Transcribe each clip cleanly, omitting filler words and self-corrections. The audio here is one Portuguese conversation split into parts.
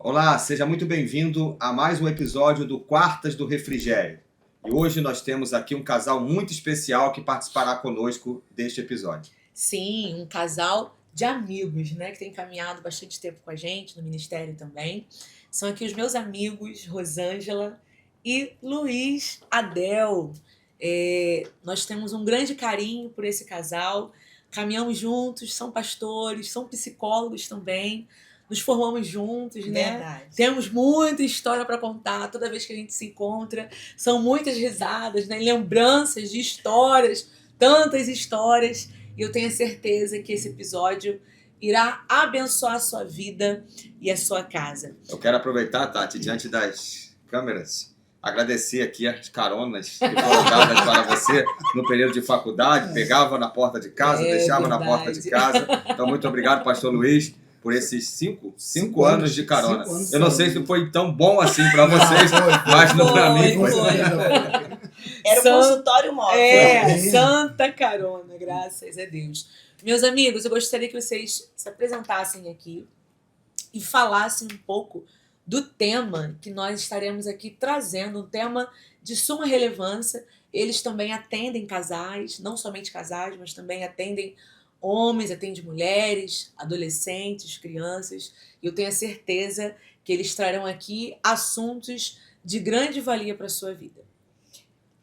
Olá, seja muito bem-vindo a mais um episódio do Quartas do Refrigério. E hoje nós temos aqui um casal muito especial que participará conosco deste episódio. Sim, um casal de amigos, né, que tem caminhado bastante tempo com a gente, no ministério também. São aqui os meus amigos, Rosângela e Luiz Adel. Nós temos um grande carinho por esse casal, caminhamos juntos, são pastores, são psicólogos também, nos formamos juntos, né? Verdade. Temos muita história para contar toda vez que a gente se encontra, são muitas risadas, né? Lembranças de histórias, tantas histórias. E eu tenho certeza que esse episódio irá abençoar a sua vida e a sua casa. Eu quero aproveitar, Tati, diante das câmeras, agradecer aqui as caronas que foram dadas para você no período de faculdade, pegava na porta de casa, deixava na porta de casa. Então, muito obrigado, pastor Luiz, por esses cinco anos de carona. Eu não sei se foi tão bom assim para vocês, mas para mim foi. Era um consultório móvel. Santa carona, graças a Deus. Meus amigos, eu gostaria que vocês se apresentassem aqui e falassem um pouco do tema que nós estaremos aqui trazendo, um tema de suma relevância. Eles também atendem casais, não somente casais, mas também atendem homens, atendem mulheres, adolescentes, crianças. E eu tenho a certeza que eles trarão aqui assuntos de grande valia para a sua vida.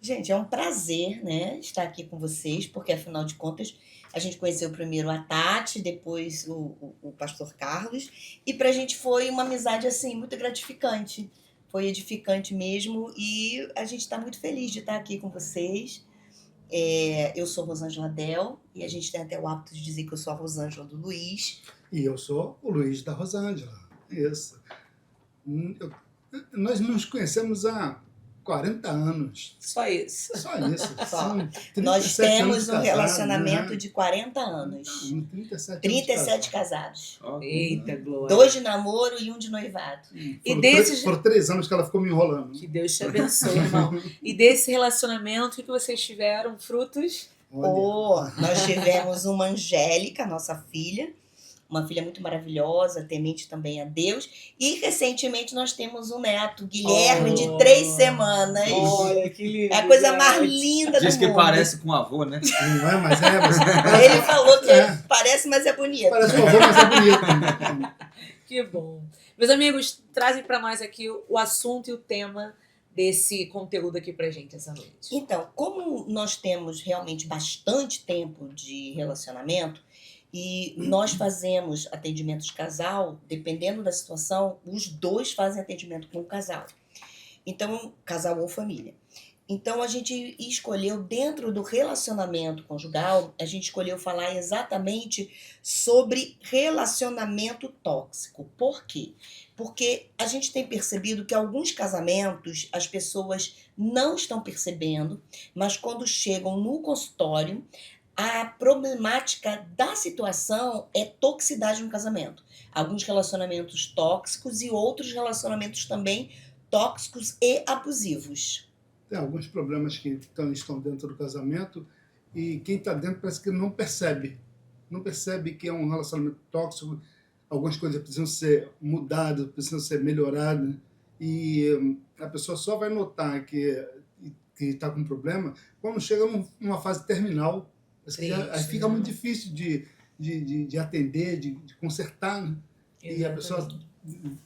Gente, é um prazer, né, estar aqui com vocês, porque afinal de contas a gente conheceu primeiro a Tati, depois o pastor Carlos, e pra gente foi uma amizade assim muito gratificante, foi edificante mesmo, e a gente está muito feliz de estar aqui com vocês. Eu sou Rosângela Adel, e a gente tem até o hábito de dizer que eu sou a Rosângela do Luiz. E eu sou o Luiz da Rosângela, isso. Nós nos conhecemos há 40 anos. Só isso. Só isso. Só. Nós temos um relacionamento, né, de 40 anos. 37 casados. Eita, glória. 2 de namoro e 1 de noivado. Foram 3 anos que ela ficou me enrolando. Que Deus te abençoe, irmão. E desse relacionamento, o que vocês tiveram? Frutos? Nós tivemos uma Angélica, nossa filha, uma filha muito maravilhosa, temente também a Deus. E recentemente nós temos um neto, Guilherme, de 3 semanas. Olha, que lindo. É a coisa mais linda Diz do que mundo. parece com o avô, né? Não é, mas Ele falou que parece, mas é bonito. Parece com o avô, mas é bonito. Que bom. Meus amigos, trazem para nós aqui o assunto e o tema desse conteúdo aqui pra gente essa noite. Então, como nós temos realmente bastante tempo de relacionamento, e nós fazemos atendimento de casal, dependendo da situação, os dois fazem atendimento com o casal. Então, casal ou família. Então, a gente escolheu, dentro do relacionamento conjugal, a gente escolheu falar exatamente sobre relacionamento tóxico. Por quê? Porque a gente tem percebido que alguns casamentos as pessoas não estão percebendo, mas quando chegam no consultório, a problemática da situação é toxicidade no casamento. Alguns relacionamentos tóxicos e outros relacionamentos também tóxicos e abusivos. Tem alguns problemas que estão dentro do casamento e quem está dentro parece que não percebe. Não percebe que é um relacionamento tóxico. Algumas coisas precisam ser mudadas, precisam ser melhoradas. E a pessoa só vai notar que está com problema quando chega numa fase terminal. Aí fica muito difícil de atender, de consertar, né? E a pessoa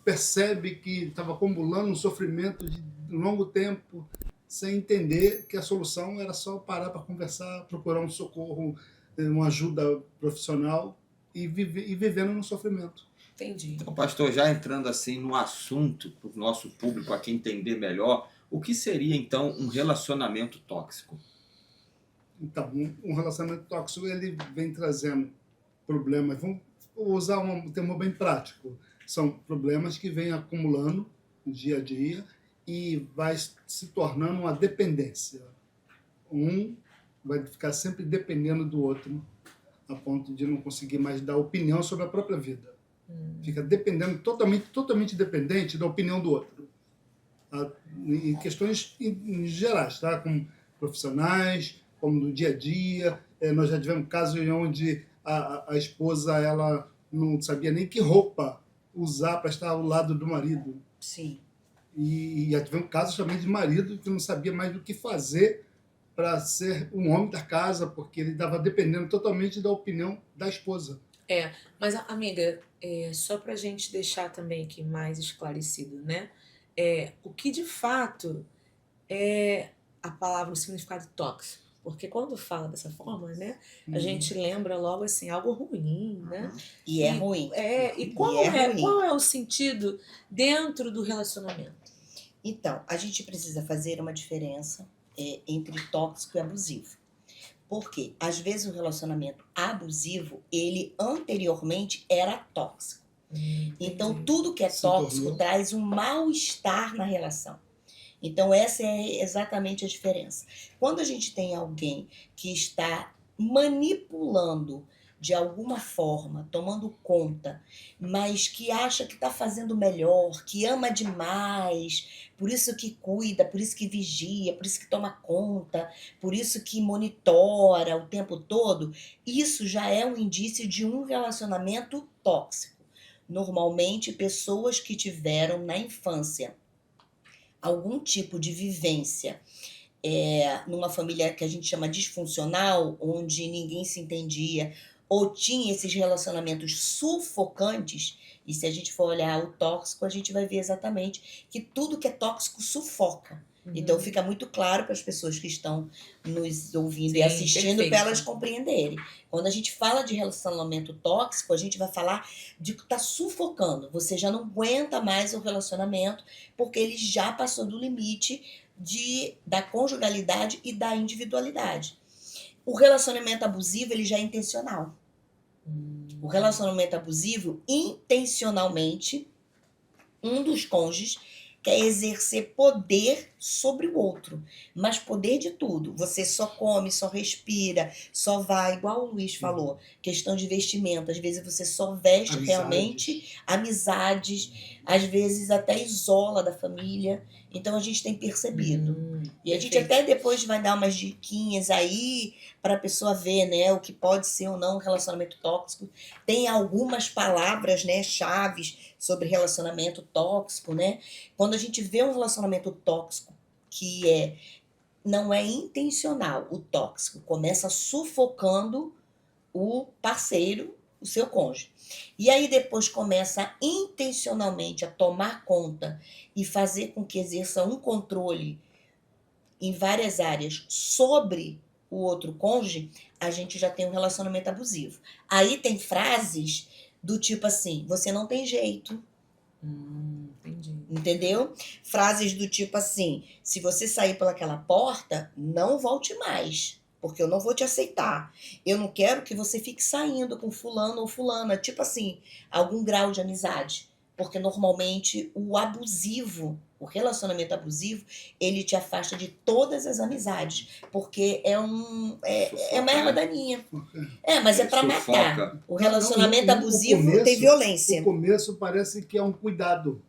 percebe que estava acumulando um sofrimento de longo tempo, sem entender que a solução era só parar para conversar, procurar um socorro, uma ajuda profissional e vivendo no sofrimento. Entendi. Então, pastor, já entrando assim no assunto, para o nosso público aqui entender melhor, o que seria então um relacionamento tóxico? Então, um relacionamento tóxico ele vem trazendo problemas. Vamos usar um termo bem prático. São problemas que vêm acumulando no dia a dia e vai se tornando uma dependência. Um vai ficar sempre dependendo do outro, a ponto de não conseguir mais dar opinião sobre a própria vida. Fica dependendo, totalmente dependente da opinião do outro. Em questões em gerais, tá? Como profissionais, como no dia a dia. Nós já tivemos casos onde a esposa ela não sabia nem que roupa usar para estar ao lado do marido. Sim. E já tivemos casos também de marido que não sabia mais do que fazer para ser um homem da casa, porque ele estava dependendo totalmente da opinião da esposa. Mas, amiga, só pra gente deixar também aqui mais esclarecido, né? O que de fato é a palavra, o significado tóxico? Porque quando fala dessa forma, né? A gente lembra logo assim, algo ruim, né? E é ruim. E qual ruim. qual é o sentido dentro do relacionamento? Então, a gente precisa fazer uma diferença entre tóxico e abusivo. Porque, às vezes, o relacionamento abusivo, ele anteriormente era tóxico. Então, Entendi. tudo que é Se tóxico tornou. traz um mal-estar na relação. Então, essa é exatamente a diferença. Quando a gente tem alguém que está manipulando de alguma forma, tomando conta, mas que acha que está fazendo melhor, que ama demais, por isso que cuida, por isso que vigia, por isso que toma conta, por isso que monitora o tempo todo, isso já é um indício de um relacionamento tóxico. Normalmente, pessoas que tiveram na infância algum tipo de vivência numa família que a gente chama disfuncional, onde ninguém se entendia, ou tinha esses relacionamentos sufocantes, e se a gente for olhar o tóxico, a gente vai ver exatamente que tudo que é tóxico sufoca. Então fica muito claro para as pessoas que estão nos ouvindo e Sim, assistindo, perfeito. para elas compreenderem. Quando a gente fala de relacionamento tóxico, a gente vai falar de que está sufocando. Você já não aguenta mais o relacionamento, porque ele já passou do limite da conjugalidade e da individualidade. O relacionamento abusivo, ele já é intencional. O relacionamento abusivo, intencionalmente, um dos cônjuges quer exercer poder sobre o outro, mas poder de tudo. Você só come, só respira, só vai, igual o Luiz falou, questão de vestimento. Às vezes você só veste realmente amizades, às vezes até isola da família. Então a gente tem percebido. E a gente perfeito. até depois vai dar umas diquinhas aí para a pessoa ver, né, o que pode ser ou não um relacionamento tóxico. Tem algumas palavras, né, chaves sobre relacionamento tóxico, né? Quando a gente vê um relacionamento tóxico que não é intencional, o tóxico começa sufocando o parceiro, o seu cônjuge. E aí depois começa intencionalmente a tomar conta e fazer com que exerça um controle em várias áreas sobre o outro cônjuge, a gente já tem um relacionamento abusivo. Aí tem frases do tipo assim, você não tem jeito. Entendi. Entendeu? Frases do tipo assim, se você sair pelaquela porta, não volte mais, porque eu não vou te aceitar. Eu não quero que você fique saindo com fulano ou fulana. Tipo assim, algum grau de amizade. Porque normalmente o abusivo, o relacionamento abusivo, ele te afasta de todas as amizades. Porque é uma erva daninha. Mas é para matar. O relacionamento abusivo tem violência. No começo parece que é um cuidado.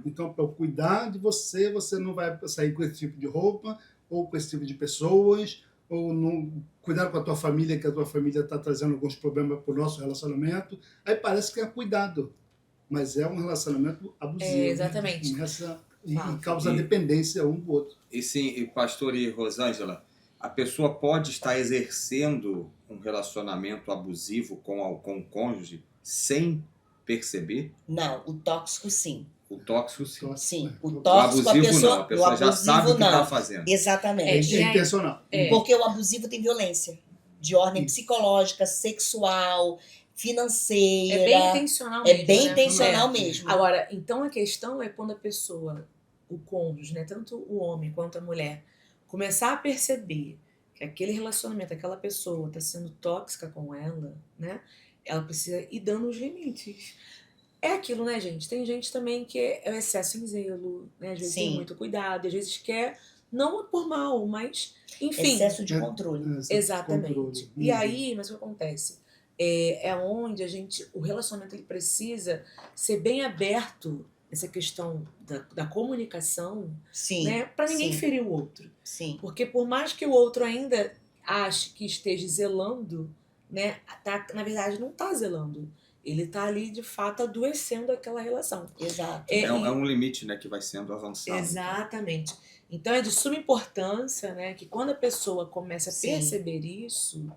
Então, para cuidar de você, você não vai sair com esse tipo de roupa, ou com esse tipo de pessoas, ou não cuidar com a tua família, que a tua família está trazendo alguns problemas para o nosso relacionamento. Aí parece que é cuidado, mas é um relacionamento abusivo. Exatamente. Começa e causa dependência um do outro. E sim, pastor e Rosângela, a pessoa pode estar exercendo um relacionamento abusivo com o cônjuge sem perceber? Não, o tóxico sim. O tóxico sim. Sim, o O tóxico abusivo a não, pessoa a pessoa já sabe o que está não. fazendo. Exatamente. É intencional. Porque o abusivo tem violência de ordem psicológica, sexual, financeira. É bem intencional mesmo. É bem né? intencional mesmo. Agora, então a questão é quando a pessoa, o cônjuge, né, tanto o homem quanto a mulher, começar a perceber que aquele relacionamento, aquela pessoa está sendo tóxica com ela, né? Ela precisa ir dando os limites. É aquilo, né, gente? Tem gente também que é o excesso em zelo, né? Às vezes tem muito cuidado, às vezes quer, não por mal, mas, enfim. Excesso de controle. Exatamente. Controle. E aí, mas o que acontece? É onde o relacionamento ele precisa ser bem aberto, essa questão da comunicação, Sim. né? Para ninguém ferir o outro. Sim. Porque por mais que o outro ainda ache que esteja zelando, né? Na verdade, não está zelando. ele tá ali, de fato, adoecendo aquela relação. Exato. É um limite, né, que vai sendo avançado. Exatamente. Então, é de suma importância, né, que quando a pessoa começa a Sim. perceber isso,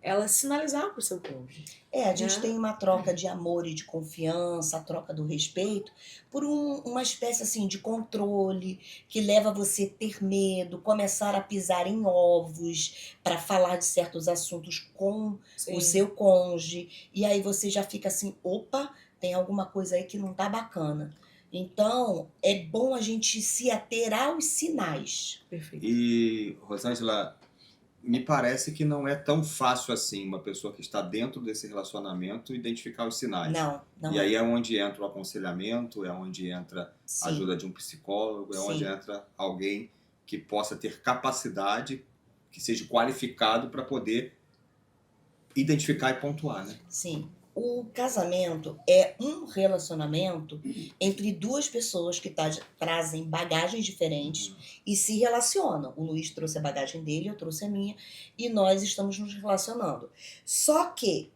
ela sinalizar para o seu cônjuge. A gente Né? tem uma troca de amor e de confiança, a troca do respeito, por uma espécie assim de controle que leva você a ter medo, começar a pisar em ovos para falar de certos assuntos com Sim. o seu cônjuge, e aí você já fica assim, opa, tem alguma coisa aí que não tá bacana. Então, é bom a gente se ater aos sinais. Perfeito. E, Rosângela, me parece que não é tão fácil assim uma pessoa que está dentro desse relacionamento identificar os sinais. Não. E aí é onde entra o aconselhamento, é onde entra a Sim. ajuda de um psicólogo, é Sim. onde entra alguém que possa ter capacidade, que seja qualificado para poder identificar e pontuar, né? Sim. O casamento é um relacionamento entre duas pessoas que trazem bagagens diferentes e se relacionam. O Luiz trouxe a bagagem dele, eu trouxe a minha, e nós estamos nos relacionando. Só que,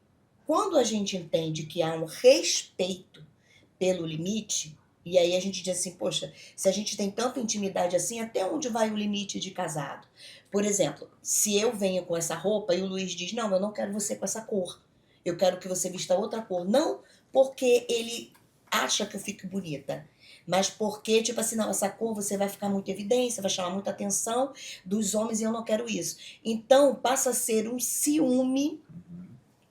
quando a gente entende que há um respeito pelo limite, e aí a gente diz assim, poxa, se a gente tem tanta intimidade assim, até onde vai o limite de casado? Por exemplo, se eu venho com essa roupa e o Luiz diz, não, eu não quero você com essa cor. Eu quero que você vista outra cor. Não porque ele acha que eu fico bonita, mas porque, tipo assim, não, essa cor você vai ficar muito em evidência, vai chamar muita atenção dos homens e eu não quero isso. Então, passa a ser um ciúme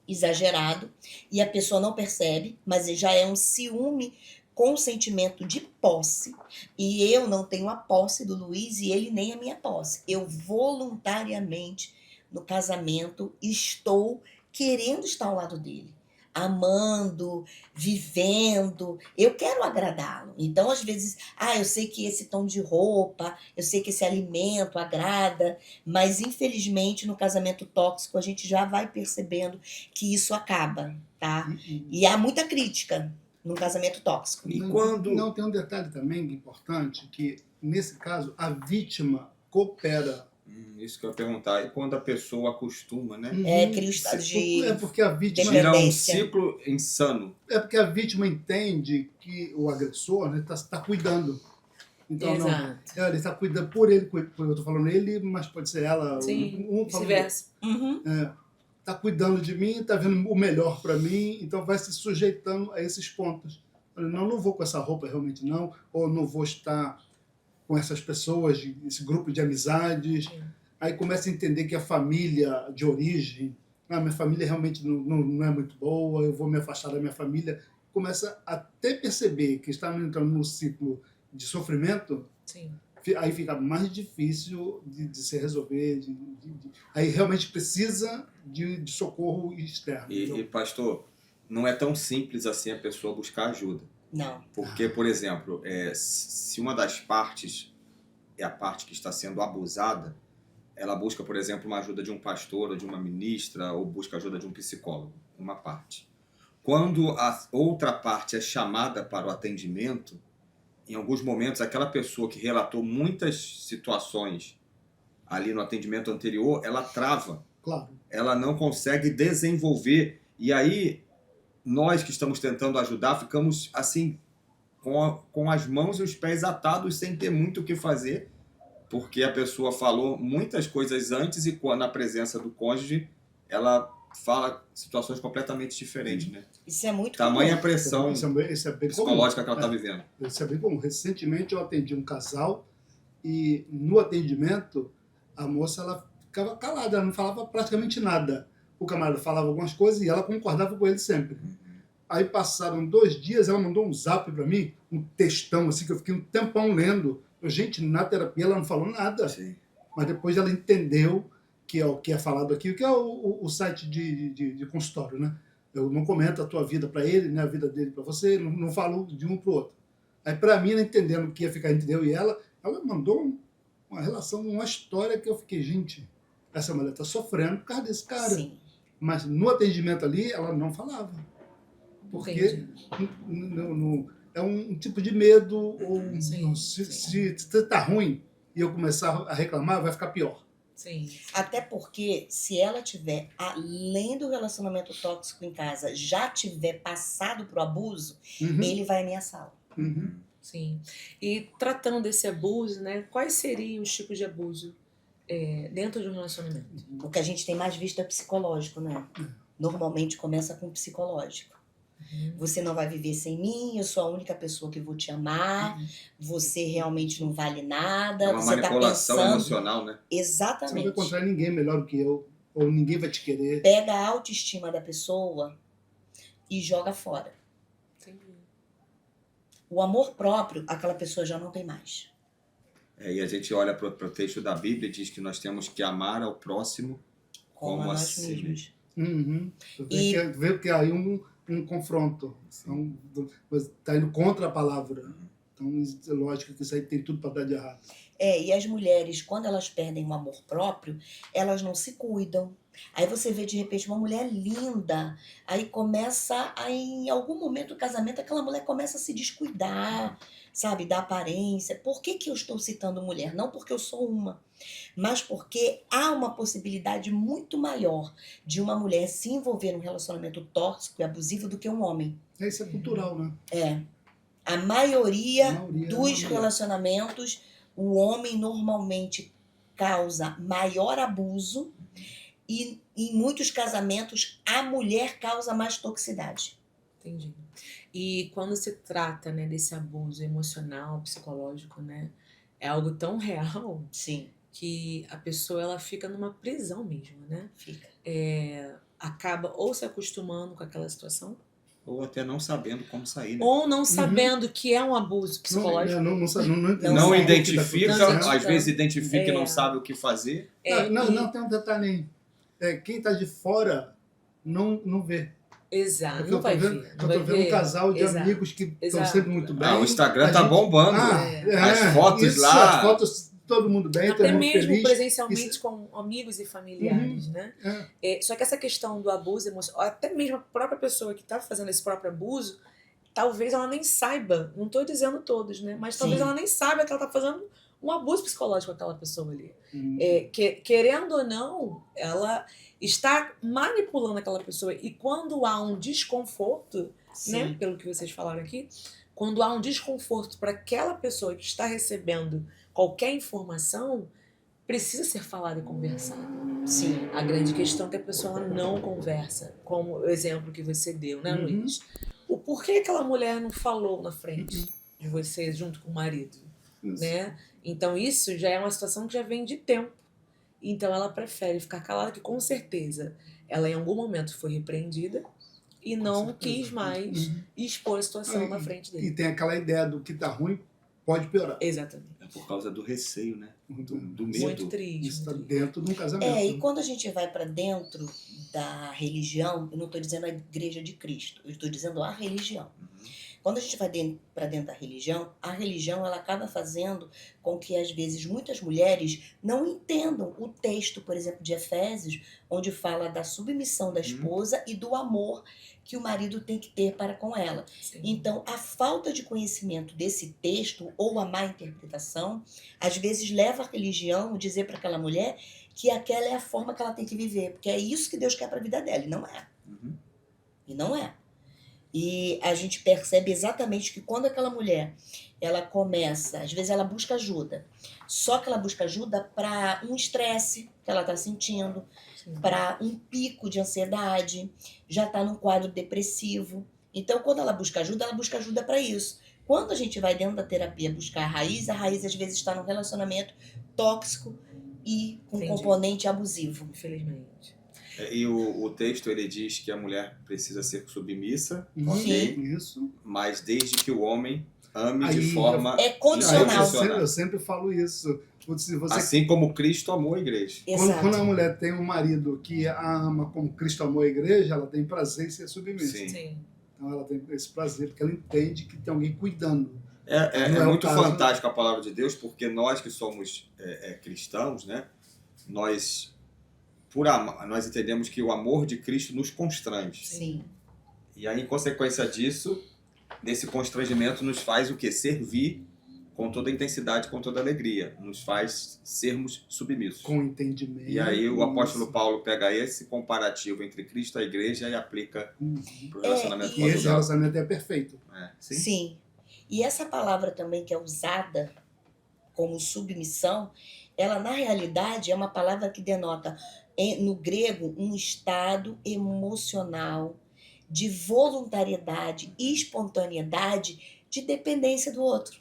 exagerado e a pessoa não percebe, mas já é um ciúme com sentimento de posse. E eu não tenho a posse do Luiz e ele nem a minha posse. Eu voluntariamente, no casamento, estou querendo estar ao lado dele, amando, vivendo, eu quero agradá-lo. Então, às vezes, eu sei que esse tom de roupa, eu sei que esse alimento agrada, mas infelizmente no casamento tóxico a gente já vai percebendo que isso acaba, tá? E há muita crítica no casamento tóxico. E quando... Não, tem um detalhe também importante, que nesse caso a vítima coopera. Isso que eu ia perguntar. E quando a pessoa acostuma, né? Cria o estado de É porque a vítima... Vira um dependência. ciclo insano. É porque a vítima entende que o agressor, né, tá cuidando. Então, não, Exato. ele está cuidando por ele, eu estou falando ele, mas pode ser ela. Sim, falando, vice-versa. tá cuidando de mim, tá vendo o melhor para mim, então vai se sujeitando a esses pontos. Não vou com essa roupa realmente não, ou não vou estar com essas pessoas, esse grupo de amizades. Aí começa a entender que a família de origem, minha família realmente não é muito boa, eu vou me afastar da minha família. Começa a até perceber que está entrando num ciclo de sofrimento. Sim. Aí fica mais difícil de se resolver. Aí realmente precisa de socorro externo. E, pastor, não é tão simples assim a pessoa buscar ajuda. Não. Porque, por exemplo, se uma das partes é a parte que está sendo abusada, ela busca, por exemplo, uma ajuda de um pastor ou de uma ministra, ou busca ajuda de um psicólogo, uma parte. Quando a outra parte é chamada para o atendimento, em alguns momentos, aquela pessoa que relatou muitas situações ali no atendimento anterior, ela trava. Claro. Ela não consegue desenvolver. E aí, nós que estamos tentando ajudar, ficamos assim, com as mãos e os pés atados, sem ter muito o que fazer, porque a pessoa falou muitas coisas antes e na presença do cônjuge, ela fala situações completamente diferentes, né? Isso é muito Tamanha comum. pressão Isso é bem psicológica que ela está comum. vivendo. Isso é bem comum. Recentemente eu atendi um casal e no atendimento a moça ela ficava calada, ela não falava praticamente nada. O camarada falava algumas coisas e ela concordava com ele sempre. Aí passaram 2 dias, ela mandou um zap para mim, um textão assim, que eu fiquei um tempão lendo. Gente, na terapia ela não falou nada. Sim. Mas depois ela entendeu que é o que é falado aqui, que é o site de consultório, né? Eu não comento a tua vida para ele, né, a vida dele para você, não falo de um para o outro. Aí, para mim, ela entendendo que ia ficar entre eu e ela mandou uma relação, uma história que eu fiquei, gente, essa mulher está sofrendo por causa desse cara. Sim. Mas no atendimento ali, ela não falava. Porque é um tipo de medo, ou Sim, se tá ruim e eu começar a reclamar, vai ficar pior. Sim. Até porque, se ela tiver, além do relacionamento tóxico em casa, já tiver passado pro abuso, Uhum. ele vai ameaçá-la. Uhum. Sim. E tratando desse abuso, né? Quais seriam os tipos de abuso dentro de um relacionamento? O que a gente tem mais visto é psicológico, né? Normalmente começa com psicológico. Você não vai viver sem mim, eu sou a única pessoa que vou te amar, você realmente não vale nada. É uma você manipulação tá pensando... emocional, né? Você não vai Exatamente. encontrar ninguém melhor do que eu, ou ninguém vai te querer. Pega a autoestima da pessoa e joga fora. Entendi. O amor próprio, aquela pessoa já não tem mais. E a gente olha para o texto da Bíblia e diz que nós temos que amar ao próximo Como como a a nós si mesmos. Uhum. E- Vê que aí um confronto. Então, está indo contra a palavra. Então, é lógico que isso aí tem tudo para dar de errado. E as mulheres, quando elas perdem o amor próprio, elas não se cuidam. Aí você vê, de repente, uma mulher linda, aí em algum momento do casamento, aquela mulher começa a se descuidar, sabe, da aparência. Por que eu estou citando mulher? Não porque eu sou uma, mas porque há uma possibilidade muito maior de uma mulher se envolver num relacionamento tóxico e abusivo do que um homem. Isso é cultural, né? A maioria A maioria é dos uma mulher. relacionamentos, o homem normalmente causa maior abuso e, em muitos casamentos, a mulher causa mais toxicidade. Entendi. E quando se trata, né, desse abuso emocional, psicológico, né, é algo tão real Sim, que a pessoa ela fica numa prisão mesmo, né? fica. Acaba ou se acostumando com aquela situação, Ou até não sabendo como sair, né? ou não sabendo que é um abuso psicológico. Não sabe Não sabe identifica, o que tá acontecendo. às vezes identifica e não É. sabe o que fazer. Não, tem um detalhe aí. Quem está de fora não vê. Exato, Porque não eu vai tô vendo, ver. eu não tô vai vendo um ver. casal de Exato. amigos que estão Exato. sempre muito bem. O Instagram A tá gente- bombando. As fotos isso, lá. As fotos, todo mundo bem, todo Até mundo mesmo feliz. presencialmente Isso- com amigos e familiares, né? Só que essa questão do abuso emocional, até mesmo a própria pessoa que está fazendo esse próprio abuso, talvez ela nem saiba, não estou dizendo todos, né? Mas talvez Sim. ela nem saiba que ela está fazendo um abuso psicológico com aquela pessoa ali. Hum. Querendo ou não, ela está manipulando aquela pessoa. E quando há um desconforto, né? Sim. Pelo que vocês falaram aqui, quando há um desconforto para aquela pessoa que está recebendo qualquer informação, precisa ser falado e conversado. Sim. A grande questão é que a pessoa ela não conversa, como o exemplo que você deu, né, Uhum. Luiz? O porquê aquela mulher não falou na frente de você junto com o marido, Isso. né? Então isso já é uma situação que já vem de tempo. Então ela prefere ficar calada, que com certeza ela em algum momento foi repreendida e não certeza. quis mais Uhum. expor a situação Ah, na frente E dele. tem aquela ideia do que tá ruim, pode piorar. Exatamente. É por causa do receio, né? Do medo. Muito triste. Isso está muito triste. dentro de um casamento. E quando a gente vai para dentro da religião, eu não estou dizendo a igreja de Cristo, eu estou dizendo a religião. Quando a gente vai para dentro da religião, a religião ela acaba fazendo com que, às vezes, muitas mulheres não entendam o texto, por exemplo, de Efésios, onde fala da submissão da esposa e do amor que o marido tem que ter para com ela. Sim. Então, a falta de conhecimento desse texto ou a má interpretação, às vezes leva a religião a dizer para aquela mulher que aquela é a forma que ela tem que viver, porque é isso que Deus quer para a vida dela, e não é. Uhum. E não é. E a gente percebe exatamente que quando aquela mulher, ela começa, às vezes ela busca ajuda, só que ela busca ajuda para um estresse que ela está sentindo, Sim. para um pico de ansiedade, já está num quadro depressivo. Então, quando ela busca ajuda para isso. Quando a gente vai dentro da terapia buscar a raiz às vezes está num relacionamento tóxico e com Entendi. componente abusivo. Infelizmente. E o texto ele diz que a mulher precisa ser submissa, Uhum. ok? Isso. Mas desde que o homem ame de Aí, forma É condicional. Condicional. Eu sempre falo isso. Se você assim como Cristo amou a igreja. Exato. Quando a mulher tem um marido que a ama como Cristo amou a igreja, ela tem prazer em ser submissa. Sim. Sim. Então ela tem esse prazer, porque ela entende que tem alguém cuidando. É Não é o muito caso, fantástico a palavra de Deus, porque nós que somos cristãos, né, nós entendemos que o amor de Cristo nos constrange. Sim. E aí, em consequência disso, desse constrangimento nos faz o quê? Servir com toda a intensidade, com toda a alegria. Nos faz sermos submissos. Com entendimento. E aí o apóstolo Paulo pega esse comparativo entre Cristo e a igreja e aplica para o relacionamento E esse conjugal. relacionamento é perfeito. Sim. Sim. E essa palavra também que é usada como submissão, ela na realidade é uma palavra que denota, no grego, um estado emocional de voluntariedade e espontaneidade de dependência do outro.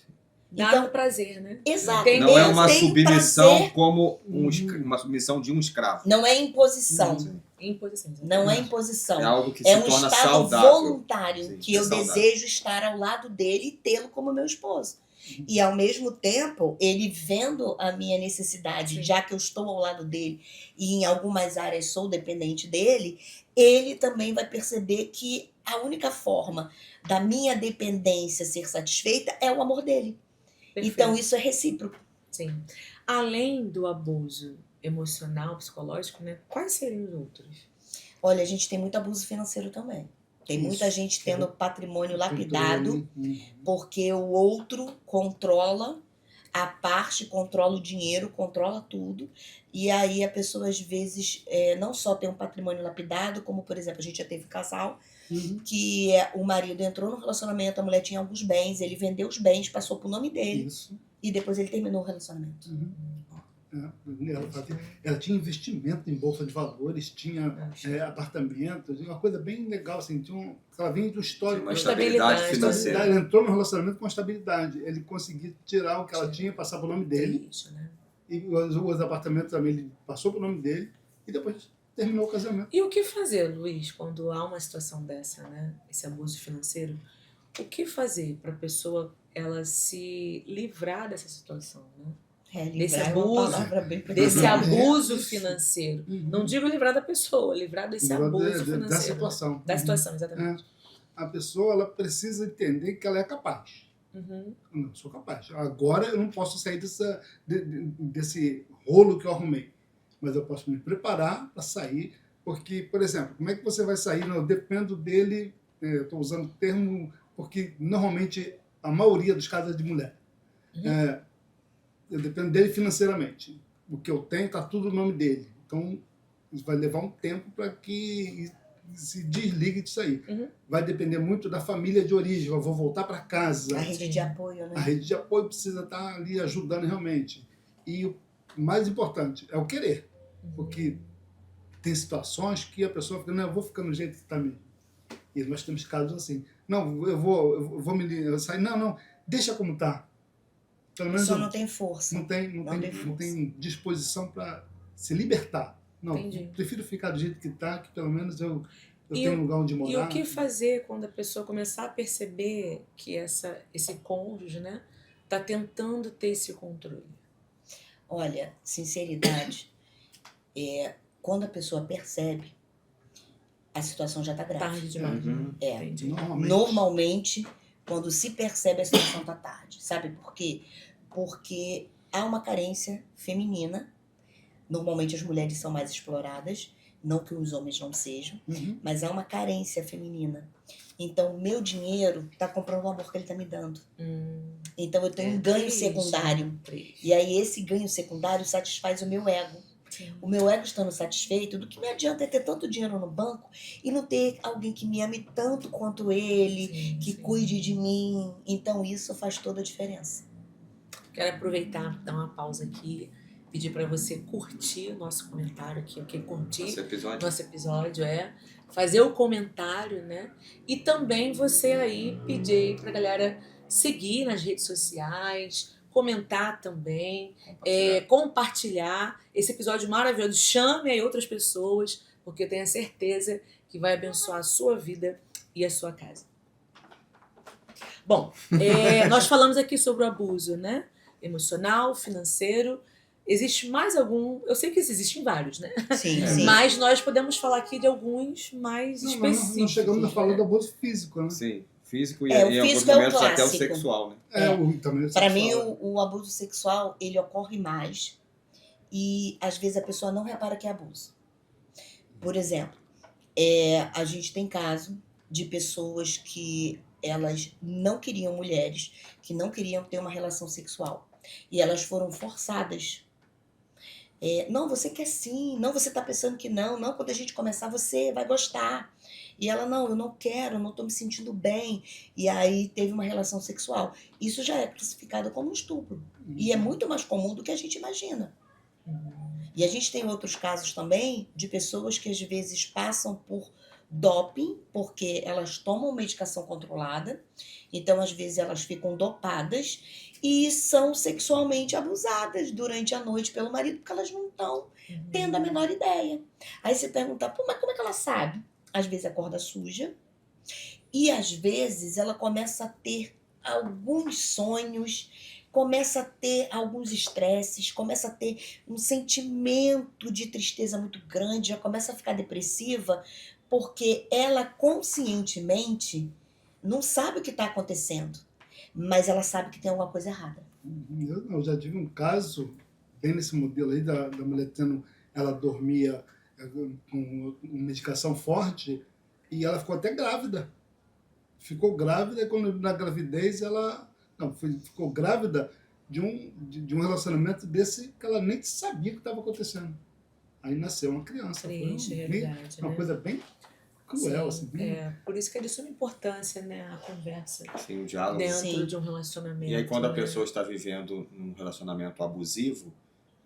Dá Então, um prazer, né? exato. Tem- Não é uma Tem submissão prazer. como uma submissão de um escravo. Não é imposição. Imposição. Não é É imposição. algo que É se um torna estado saudável. voluntário Sim, que é eu saudável. desejo estar ao lado dele e tê-lo como meu esposo. E ao mesmo tempo, ele vendo a minha necessidade, Sim. já que eu estou ao lado dele e em algumas áreas sou dependente dele, ele também vai perceber que a única forma da minha dependência ser satisfeita é o amor dele. Perfeito. Então isso é recíproco. Sim. Além do abuso emocional, psicológico, né? Quais seriam os outros? Olha, a gente tem muito abuso financeiro também. Tem muita Isso. gente tendo patrimônio lapidado, Controle. porque o outro controla a parte, controla o dinheiro, controla tudo. E aí a pessoa, às vezes, não só tem um patrimônio lapidado, como, por exemplo, a gente já teve casal, que o marido entrou no relacionamento, a mulher tinha alguns bens, ele vendeu os bens, passou pro nome dele, Isso. e depois ele terminou o relacionamento. Ela tinha investimento em bolsa de valores, tinha apartamentos, uma coisa bem legal, assim, ela vinha do histórico. Uma estabilidade estabilidade financeira. Ela entrou no relacionamento com estabilidade. Ele conseguia tirar o que ela tinha, passar pro nome dele, Isso, né? e os apartamentos também ele passou pro nome dele, e depois terminou o casamento. E o que fazer, Luiz, quando há uma situação dessa, né? Esse abuso financeiro? O que fazer para a pessoa ela se livrar dessa situação, né? Desse Livrar é uma abuso, palavra bem Desse abuso Isso. financeiro. Não digo livrar da pessoa, livrar desse abuso financeiro. Da situação. Da situação, exatamente. A pessoa ela precisa entender que ela é capaz. Uhum. Eu não sou capaz. Agora eu não posso sair desse rolo que eu arrumei. Mas eu posso me preparar para sair. Porque, por exemplo, como é que você vai sair? Não, eu dependo dele, estou usando o termo, porque normalmente a maioria dos casos é de mulher. Eu dependo dele financeiramente. O que eu tenho está tudo no nome dele. Então, isso vai levar um tempo para que se desligue disso aí. Vai depender muito da família de origem. Eu vou voltar para casa. A rede de apoio, né? A rede de apoio precisa estar ali ajudando realmente. E o mais importante é o querer. Porque tem situações que a pessoa fica, não, eu vou ficar no jeito que está mesmo. E nós temos casos assim. Não, eu vou me sair. Não, deixa como está. Pelo menos Só não tem força. não tem disposição para se libertar. Não, Entendi. prefiro ficar do jeito que está, que pelo menos eu E tenho um lugar onde morar. E o que fazer quando a pessoa começar a perceber que esse cônjuge, né, tá tentando ter esse controle? Olha, sinceridade, quando a pessoa percebe, a situação já está grave. Tarde demais. Entendi. Normalmente, quando se percebe, a situação está tarde. Sabe por quê? Porque há uma carência feminina. Normalmente as mulheres são mais exploradas, não que os homens não sejam, mas há uma carência feminina. Então, o meu dinheiro está comprando o amor que ele está me dando. Então, eu tenho um ganho secundário. E aí, esse ganho secundário satisfaz o meu ego. Sim. O meu ego estando satisfeito, do que me adianta ter tanto dinheiro no banco e não ter alguém que me ame tanto quanto ele, que cuide de mim. Então, isso faz toda a diferença. Quero aproveitar, dar uma pausa aqui, pedir para você curtir o nosso comentário aqui, ok? Curtir nosso episódio, fazer o comentário, né? E também você aí pedir pra galera seguir nas redes sociais, comentar também, compartilhar esse episódio maravilhoso. Chame aí outras pessoas, porque eu tenho a certeza que vai abençoar a sua vida e a sua casa. Bom, nós falamos aqui sobre o abuso, né? Emocional, financeiro. Existe mais algum? Eu sei que existem vários, né? Sim. Mas nós podemos falar aqui de alguns mais específicos. Nós chegamos a falar do abuso físico, né? Sim, físico e o em alguns físico é o momentos até o clássico. sexual, né? Para mim, o abuso sexual, ele ocorre mais e às vezes a pessoa não repara que é abuso. Por exemplo, a gente tem caso de pessoas que elas não queriam mulheres, que não queriam ter uma relação sexual. E elas foram forçadas. Não, você quer sim, não, você tá pensando que não, quando a gente começar você vai gostar. E ela, não, eu não quero, eu não tô me sentindo bem. E aí teve uma relação sexual. Isso já é classificado como um estupro. E é muito mais comum do que a gente imagina. E a gente tem outros casos também de pessoas que às vezes passam por doping, porque elas tomam medicação controlada, então às vezes elas ficam dopadas e são sexualmente abusadas durante a noite pelo marido, porque elas não estão tendo a menor ideia. Aí você pergunta, pô, mas como é que ela sabe? Às vezes acorda suja e às vezes ela começa a ter alguns sonhos, começa a ter alguns estresses, começa a ter um sentimento de tristeza muito grande, já começa a ficar depressiva, porque ela conscientemente não sabe o que está acontecendo, mas ela sabe que tem alguma coisa errada. Eu já tive um caso, bem nesse modelo aí, da mulher ela dormia com medicação forte e ela ficou até grávida. Ficou grávida e quando na gravidez ela... ficou grávida de um relacionamento desse que ela nem sabia que estava acontecendo. Aí nasceu uma criança. Triste, realidade, uma né? coisa bem cruel, Sim, assim. por isso que é de suma importância, né, a conversa Sim, o diálogo. dentro Sim. de um relacionamento. E aí quando a né? pessoa está vivendo um relacionamento abusivo,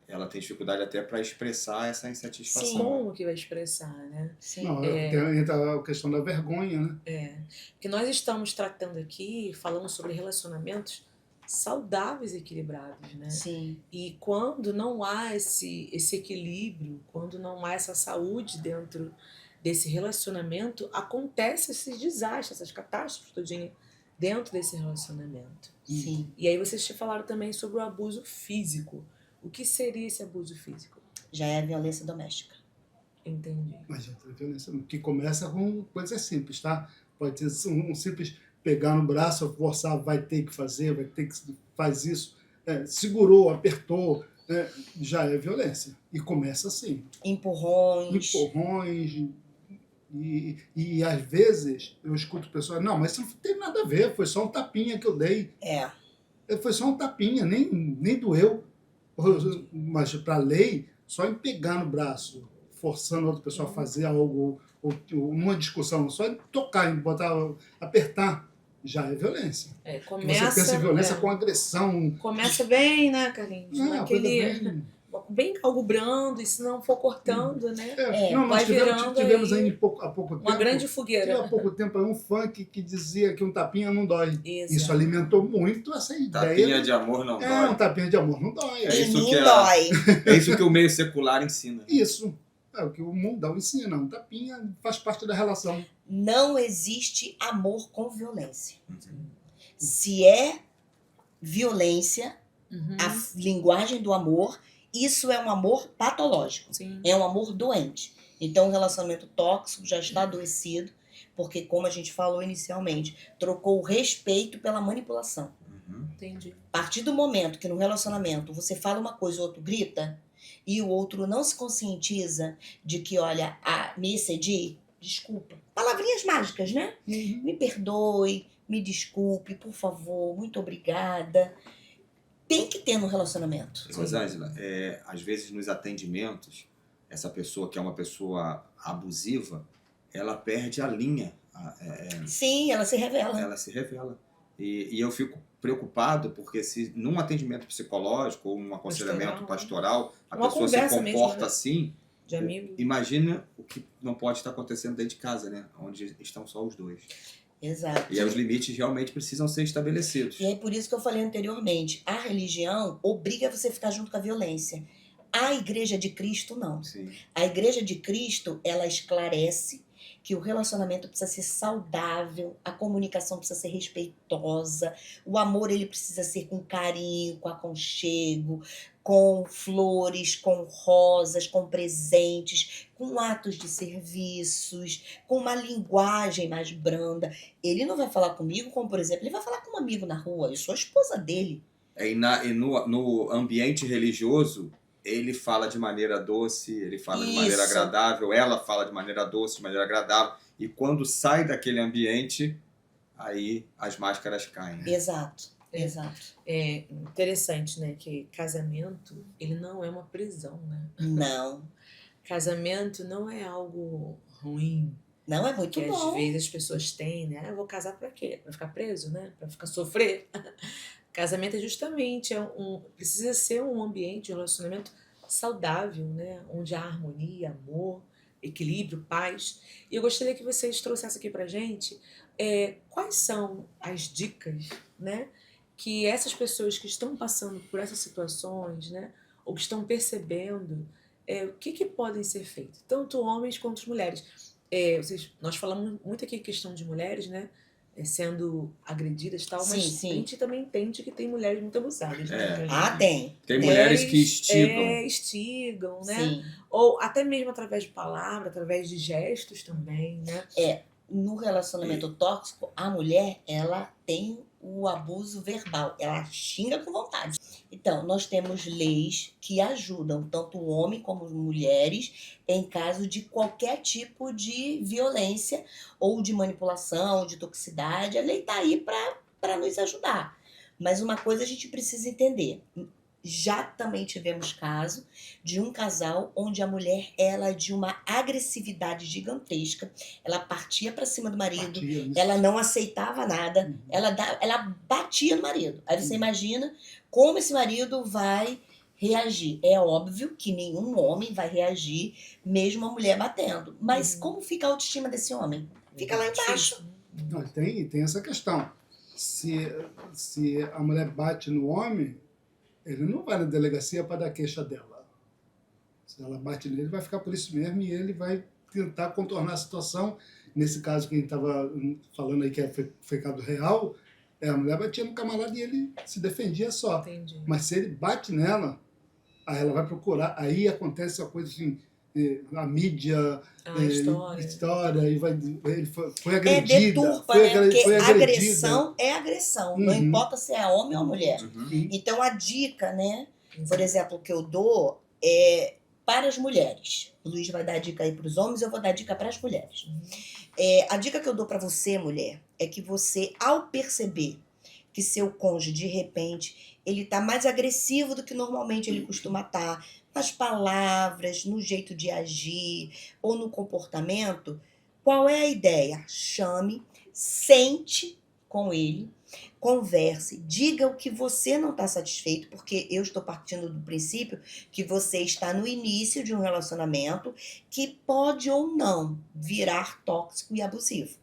ela tem dificuldade até para expressar essa insatisfação. Sim. Como que vai expressar, né? Sim. Não, entra a questão da vergonha, né? Porque nós estamos tratando aqui, falando sobre relacionamentos saudáveis e equilibrados, né? Sim. E quando não há esse equilíbrio, quando não há essa saúde dentro desse relacionamento, acontece esses desastres, essas catástrofes todinha dentro desse relacionamento. Sim. E aí vocês te falaram também sobre o abuso físico. O que seria esse abuso físico? Já é a violência doméstica. Entendi. Mas a violência que começa com coisas simples, tá? Pode ser um simples pegar no braço, forçar, vai ter que faz isso, segurou, apertou, já é violência. E começa assim. Empurrões. E às vezes eu escuto pessoas, não, mas isso não tem nada a ver, foi só um tapinha que eu dei. Foi só um tapinha, nem doeu. Mas para a lei, só em pegar no braço, forçando a outra pessoa a fazer algo, ou numa discussão, só em tocar, em apertar, já é violência. Você pensa em violência com agressão. Começa bem, né, Carlinhos? Naquele... bem algo brando, e se não for cortando, né? Nós tivemos aí há pouco tempo... Uma grande fogueira. Há pouco tempo um funk que dizia que um tapinha não dói. Exato. Isso alimentou muito essa ideia. Tapinha de amor não dói. Um tapinha de amor não dói. É isso que o meio secular ensina. Isso. É o que o mundão ensina. Um tapinha faz parte da relação. Não existe amor com violência. Se é violência, a linguagem do amor, isso é um amor patológico. Sim. É um amor doente. Então, o relacionamento tóxico já está adoecido, porque, como a gente falou inicialmente, trocou o respeito pela manipulação. Entendi. A partir do momento que no relacionamento você fala uma coisa e o outro grita, e o outro não se conscientiza de que, olha, me excedi, desculpa. Palavrinhas mágicas, né? Me perdoe, me desculpe, por favor, muito obrigada. Tem que ter no relacionamento. Rosângela, às vezes nos atendimentos, essa pessoa que é uma pessoa abusiva, ela perde a linha. Sim, ela se revela. Ela se revela. E eu fico preocupado porque se num atendimento psicológico ou um aconselhamento pastoral, a pessoa se comporta mesmo, né? Assim, de amigo. Imagina o que não pode estar acontecendo dentro de casa, né? Onde estão só os dois. Exato. E aí os limites realmente precisam ser estabelecidos. E é por isso que eu falei anteriormente, a religião obriga você a ficar junto com a violência. A Igreja de Cristo, não. Sim. A Igreja de Cristo, ela esclarece que o relacionamento precisa ser saudável, a comunicação precisa ser respeitosa, o amor ele precisa ser com carinho, com aconchego, com flores, com rosas, com presentes, com atos de serviços, com uma linguagem mais branda. Ele não vai falar comigo como, por exemplo, ele vai falar com um amigo na rua, eu sou a esposa dele. E no ambiente religioso, ele fala de maneira doce, ele fala de maneira agradável, ela fala de maneira doce, de maneira agradável. E quando sai daquele ambiente, aí as máscaras caem. Exato, exato. É interessante, né? Que casamento, ele não é uma prisão, né? Não, Casamento não é algo ruim, não é muito que às bom. vezes as pessoas têm, né? Ah, eu vou casar pra quê? Pra ficar preso, né? Pra ficar sofrer. Casamento é justamente, precisa ser um ambiente, um relacionamento saudável, né? Onde há harmonia, amor, equilíbrio, paz. E eu gostaria que vocês trouxessem aqui pra gente quais são as dicas, né? Que essas pessoas que estão passando por essas situações, né? Ou que estão percebendo, o que podem ser feito, tanto homens quanto mulheres. Nós falamos muito aqui em questão de mulheres, né? Sendo agredidas e tal, Sim, mas sim. a gente também entende que tem mulheres muito abusadas, né? Ah, tem. Tem mulheres que instigam. Instigam, né? Sim. Ou até mesmo através de palavras, através de gestos também, né? No relacionamento tóxico, a mulher, ela tem o abuso verbal, ela xinga com vontade. Então, nós temos leis que ajudam tanto o homem como as mulheres em caso de qualquer tipo de violência ou de manipulação, de toxicidade. A lei está aí para nos ajudar. Mas uma coisa a gente precisa entender. Já também tivemos caso de um casal onde a mulher, ela de uma agressividade gigantesca, ela partia para cima do marido, ela não aceitava nada, ela batia no marido. Aí você imagina como esse marido vai reagir. É óbvio que nenhum homem vai reagir, mesmo a mulher batendo. Mas como fica a autoestima desse homem? Fica lá embaixo. Não, tem essa questão. Se a mulher bate no homem, ele não vai na delegacia para dar queixa dela. Se ela bate nele, vai ficar por isso mesmo e ele vai tentar contornar a situação. Nesse caso que a gente estava falando aí, que foi caso real, a mulher batia no camarada e ele se defendia só. Entendi. Mas se ele bate nela, aí ela vai procurar, aí acontece a coisa assim, a mídia, história, e ele foi agredida. Deturpa, foi, né? Porque foi agredida. agressão é agressão, não importa se é homem ou mulher. Então a dica, né, por exemplo, que eu dou é para as mulheres. O Luiz vai dar a dica aí para os homens, eu vou dar a dica para as mulheres. A dica que eu dou para você, mulher, é que você, ao perceber que seu cônjuge, de repente, ele está mais agressivo do que normalmente ele costuma estar, nas palavras, no jeito de agir ou no comportamento, qual é a ideia? Chame, sente com ele, converse, diga o que você não está satisfeito, porque eu estou partindo do princípio que você está no início de um relacionamento que pode ou não virar tóxico e abusivo.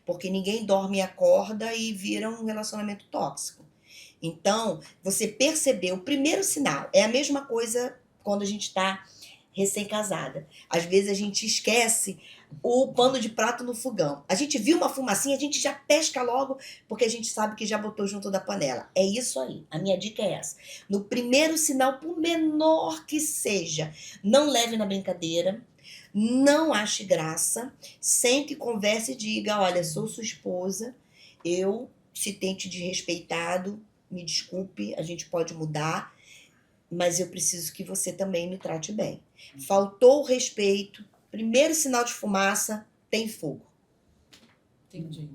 Porque ninguém dorme e acorda e vira um relacionamento tóxico. Então, você percebeu o primeiro sinal. É a mesma coisa quando a gente está recém-casada. Às vezes a gente esquece o pano de prato no fogão. A gente viu uma fumacinha, a gente já pesca logo, porque a gente sabe que já botou junto da panela. É isso aí. A minha dica é essa. No primeiro sinal, por menor que seja, não leve na brincadeira, não ache graça, sente, converse e diga, olha, sou sua esposa, eu se tente desrespeitado, me desculpe, a gente pode mudar, mas eu preciso que você também me trate bem. Faltou o respeito, primeiro sinal de fumaça, tem fogo. Entendi.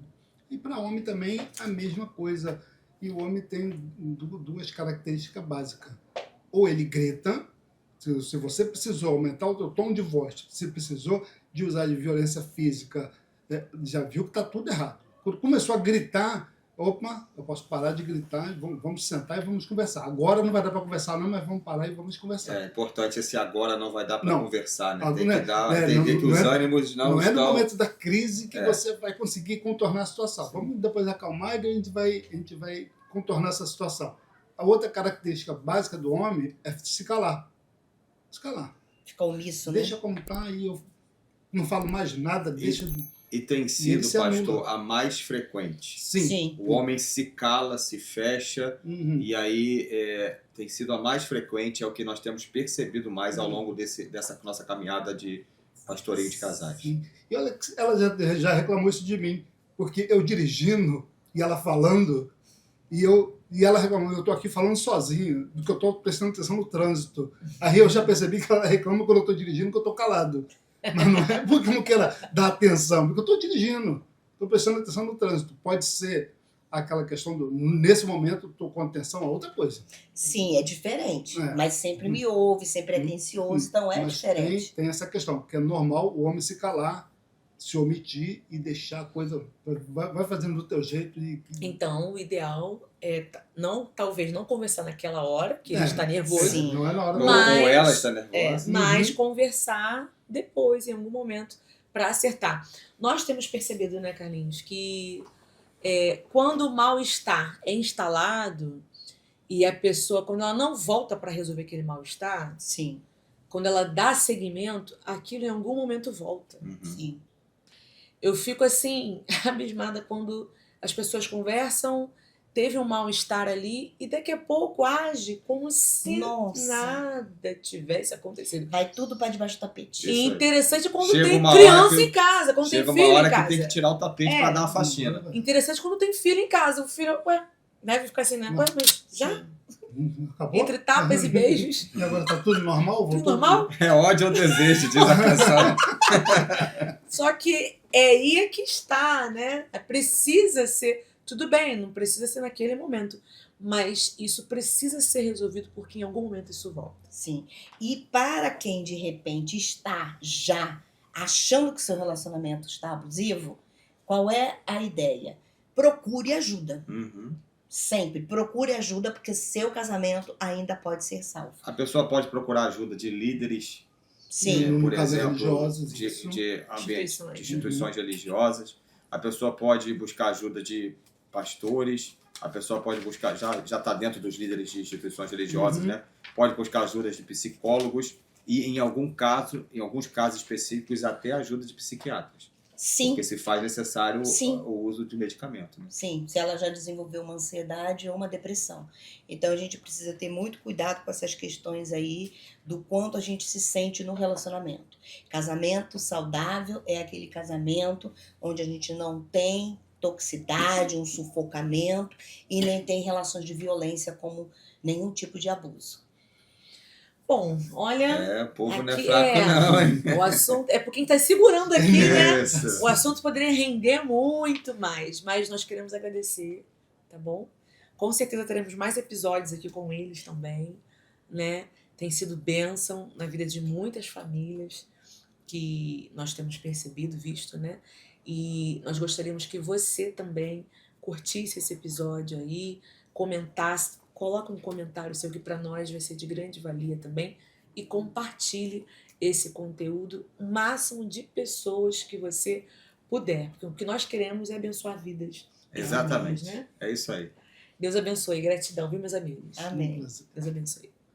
E para homem também a mesma coisa. E o homem tem duas características básicas. Ou ele grita, se você precisou aumentar o seu tom de voz, se precisou de usar de violência física, já viu que está tudo errado. Quando começou a gritar, opa, eu posso parar de gritar, vamos sentar e vamos conversar. Agora não vai dar para conversar não, mas vamos parar e vamos conversar. É importante esse agora não vai dar para conversar, né? Tem Não, que dar, entender que os ânimos não é estão... no momento da crise que você vai conseguir contornar a situação. Vamos depois acalmar e a gente vai contornar essa situação. A outra característica básica do homem é se calar. Se calar. Fica omisso, né? Deixa como tá e eu não falo mais nada, deixa... E tem sido, pastor, a mais frequente. Sim. O homem se cala, se fecha, e aí tem sido a mais frequente, é o que nós temos percebido mais ao longo dessa nossa caminhada de pastoreio de casais. Sim. E olha, ela já reclamou isso de mim, porque eu dirigindo e ela falando, e ela reclamou, eu tô aqui falando sozinho, do que eu tô prestando atenção no trânsito. Aí eu já percebi que ela reclama quando eu tô dirigindo, que eu tô calado. Mas não é porque eu não quero dar atenção, porque eu estou dirigindo. estou prestando atenção no trânsito. Pode ser aquela questão do, nesse momento, estou com atenção a outra coisa. Sim, é diferente. É. Mas sempre me ouve, sempre é atencioso, então é Mas diferente. tem essa questão, porque é normal o homem se calar, se omitir e deixar a coisa... Vai fazendo do teu jeito e... Então, o ideal é talvez não conversar naquela hora, que ele está nervoso, Sim. Não é na hora Ou, Mas- ou ela está nervosa. mas conversar depois, em algum momento, para acertar. Nós temos percebido, né, Carlinhos, que quando o mal-estar é instalado e a pessoa, quando ela não volta para resolver aquele mal-estar, Sim, quando ela dá seguimento, aquilo em algum momento volta. Uhum. sim. Eu fico assim, abismada quando as pessoas conversam, teve um mal-estar ali e daqui a pouco age como se Nossa. nada tivesse acontecido. Vai tudo para debaixo do tapete. E Isso aí. interessante quando Chega tem uma hora criança que- em casa, quando tem Chega filho uma hora em casa. que tem que tirar o tapete É. para dar uma faxina. Interessante quando tem filho em casa. O filho, ué, deve ficar assim, né? Ué, mas já? Acabou? Entre tapas e beijos. E agora tá tudo normal? Tudo Voltou? normal? É ódio ou desejo, diz a canção. Só que é aí que está, né? Precisa ser. Tudo bem, não precisa ser naquele momento. Mas isso precisa ser resolvido porque em algum momento isso volta. Sim. E para quem de repente está já achando que seu relacionamento está abusivo, qual é a ideia? Procure ajuda. Uhum. Sempre procure ajuda, porque seu casamento ainda pode ser salvo. A pessoa pode procurar ajuda de líderes, Sim, No por caso, exemplo, religiosos, de isso. ambientes, Instituições. de instituições religiosas. A pessoa pode buscar ajuda de pastores. A pessoa pode buscar, já está dentro dos líderes de instituições religiosas, Uhum. né? Pode buscar ajuda de psicólogos e, em alguns casos específicos, até ajuda de psiquiatras. sim, Porque se faz necessário Sim. o uso de medicamento. Né? sim. Se ela já desenvolveu uma ansiedade ou uma depressão. Então a gente precisa ter muito cuidado com essas questões aí do quanto a gente se sente no relacionamento. Casamento saudável é aquele casamento onde a gente não tem toxicidade, um sufocamento e nem tem relações de violência como nenhum tipo de abuso. Bom, olha. É, o povo não é Aqui fraco não, hein? O assunto. É por quem está segurando aqui, né? Isso. O assunto poderia render muito mais, mas nós queremos agradecer, tá bom? Com certeza teremos mais episódios aqui com eles também, né? Tem sido bênção na vida de muitas famílias que nós temos percebido, visto, né? E nós gostaríamos que você também curtisse esse episódio aí, comentasse, coloque um comentário seu que para nós vai ser de grande valia também e compartilhe esse conteúdo o máximo de pessoas que você puder, porque o que nós queremos é abençoar vidas. Exatamente. Né? É isso aí. Deus abençoe. Gratidão, viu, meus amigos? Amém. Deus abençoe.